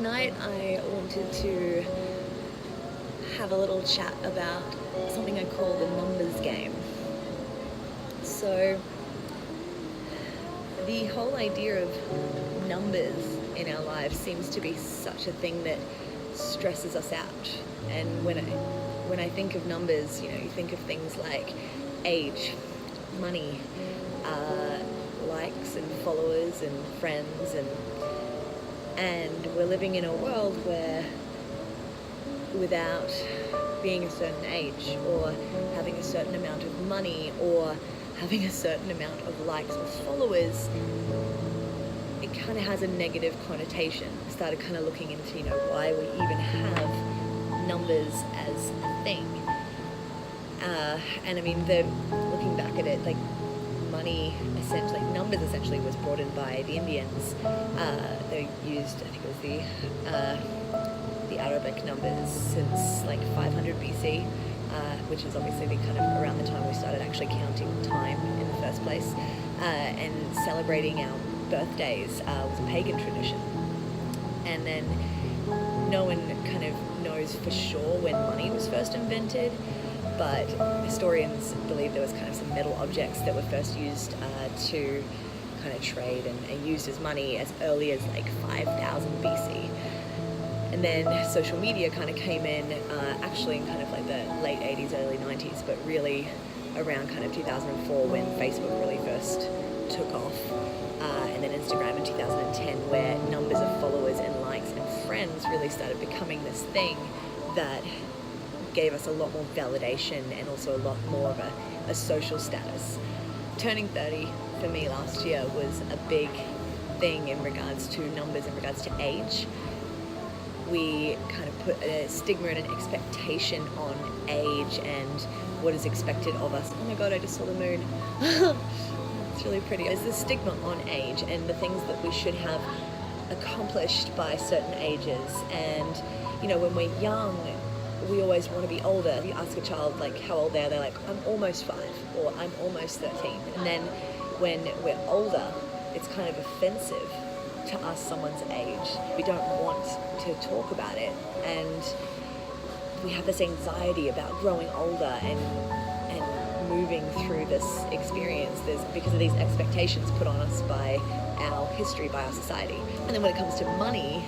tonight I wanted to have a little chat about something I call the numbers game. So, the whole idea of numbers in our lives seems to be such a thing that stresses us out. And when I think of numbers, you think of things like age, money, likes and followers and friends, and we're living in a world where without being a certain age or having a certain amount of money or having a certain amount of likes or followers, it kind of has a negative connotation. I started kind of looking into why we even have numbers as a thing. And I mean, looking back at it, like money, essentially, numbers essentially was brought in by the Indians. They used, I think it was the Arabic numbers since like 500 BC, which is obviously kind of around the time we started actually counting time in the first place. And celebrating our birthdays was a pagan tradition. And then no one kind of knows for sure when money was first invented, but historians believe there was kind of some metal objects that were first used to kind of trade and used as money as early as like 5000 BC. And then social media kind of came in actually in kind of like the late 80s, early 90s, but really around kind of 2004 when Facebook really first took off. And then Instagram in 2010, where numbers of followers and likes and friends really started becoming this thing that gave us a lot more validation and also a lot more of a social status. Turning 30 for me last year was a big thing in regards to numbers, in regards to age. We kind of put a stigma and an expectation on age and what is expected of us. Oh my god, I just saw the moon. It's really pretty. There's this stigma on age and the things that we should have accomplished by certain ages. And when we're young, we always want to be older. If you ask a child like how old they are, they're like, I'm almost 5 or I'm almost 13. And then when we're older, it's kind of offensive to ask someone's age. We don't want to talk about it, and we have this anxiety about growing older and moving through this experience. There's because of these expectations put on us by our history, by our society. And then when it comes to money,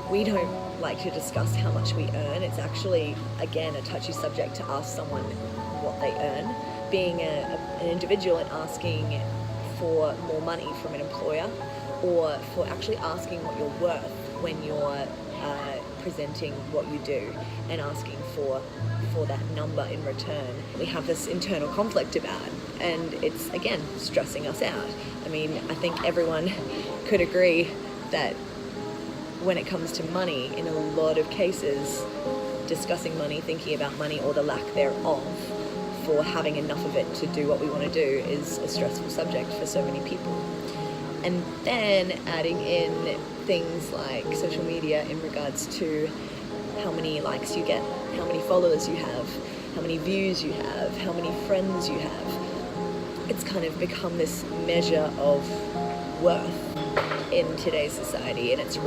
we don't like to discuss how much we earn. It's actually, again, a touchy subject to ask someone what they earn. Being an individual and asking for more money from an employer, or for actually asking what you're worth when you're presenting what you do and asking for that number in return. We have this internal conflict about it, and it's, again, stressing us out. I mean, I think everyone could agree that when it comes to money, in a lot of cases, discussing money, thinking about money or the lack thereof, for having enough of it to do what we want to do, is a stressful subject for so many people. And then adding in things like social media in regards to how many likes you get, how many followers you have, how many views you have, how many friends you have. It's kind of become this measure of worth in today's society, and it's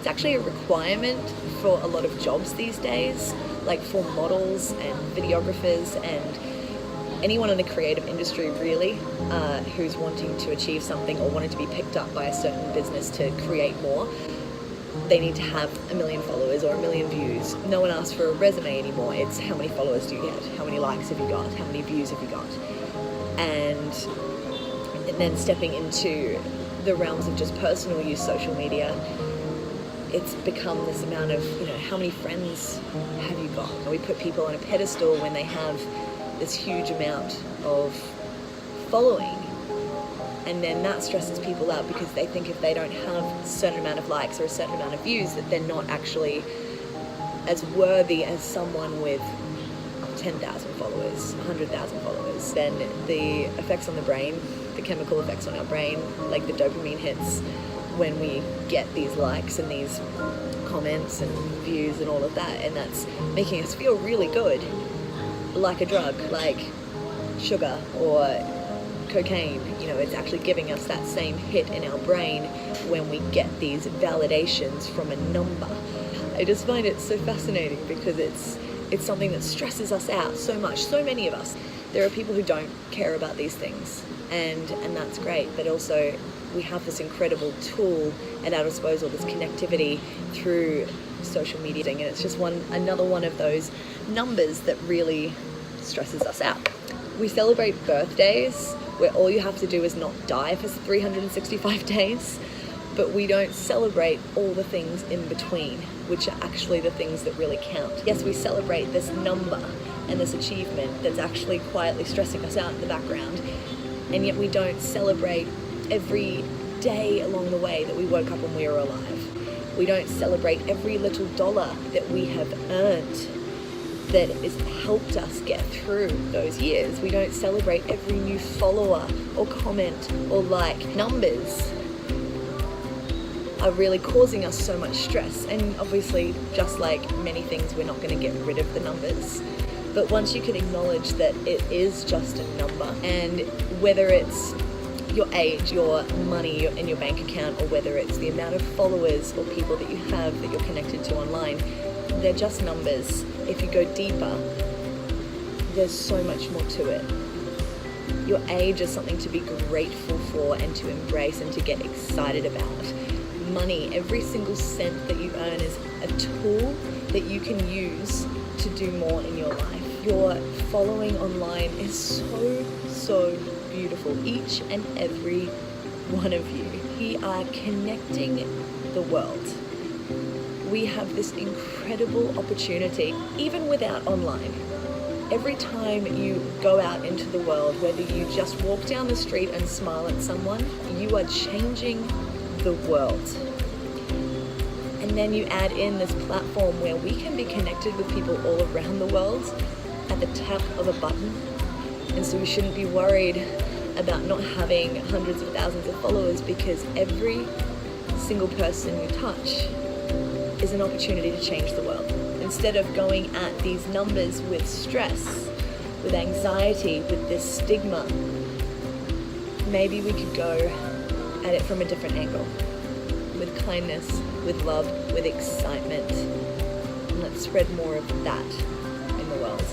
actually a requirement for a lot of jobs these days, like for models and videographers and anyone in the creative industry really, who's wanting to achieve something or wanting to be picked up by a certain business to create more. They need to have 1 million followers or 1 million views. No one asks for a resume anymore. It's how many followers do you get? How many likes have you got? How many views have you got? And then stepping into the realms of just personal use social media, it's become this amount of, how many friends have you got? We put people on a pedestal when they have this huge amount of following, and then that stresses people out because they think if they don't have a certain amount of likes or a certain amount of views, that they're not actually as worthy as someone with 10,000 followers, 100,000 followers. Then the effects on the brain, the chemical effects on our brain, like the dopamine hits when we get these likes and these comments and views and all of that, and that's making us feel really good, like a drug, like sugar or cocaine. You know, it's actually giving us that same hit in our brain when we get these validations from a number. I just find it so fascinating because it's something that stresses us out so much, so many of us. There are people who don't care about these things, and that's great, but also we have this incredible tool at our disposal, this connectivity through social media, and it's just another one of those numbers that really stresses us out. We celebrate birthdays where all you have to do is not die for 365 days, but we don't celebrate all the things in between, which are actually the things that really count. Yes, we celebrate this number and this achievement that's actually quietly stressing us out in the background, and yet we don't celebrate every day along the way that we woke up and we were alive. We don't celebrate every little dollar that we have earned that has helped us get through those years. We don't celebrate every new follower or comment or like. Numbers are really causing us so much stress, and obviously, just like many things, we're not going to get rid of the numbers. But once you can acknowledge that it is just a number, and whether it's your age, your money in your bank account, or whether it's the amount of followers or people that you have that you're connected to online, they're just numbers. If you go deeper, there's so much more to it. Your age is something to be grateful for and to embrace and to get excited about. Money, every single cent that you earn is a tool that you can use to do more in your life. Your following online is so beautiful, each and every one of you. We are connecting the world. We have this incredible opportunity, even without online. Every time you go out into the world, whether you just walk down the street and smile at someone, you are changing the world. And then you add in this platform where we can be connected with people all around the world at the tap of a button. And so we shouldn't be worried about not having hundreds of thousands of followers, because every single person you touch is an opportunity to change the world. Instead of going at these numbers with stress, with anxiety, with this stigma, maybe we could go at it from a different angle, with kindness, with love, with excitement. And let's spread more of that in the world.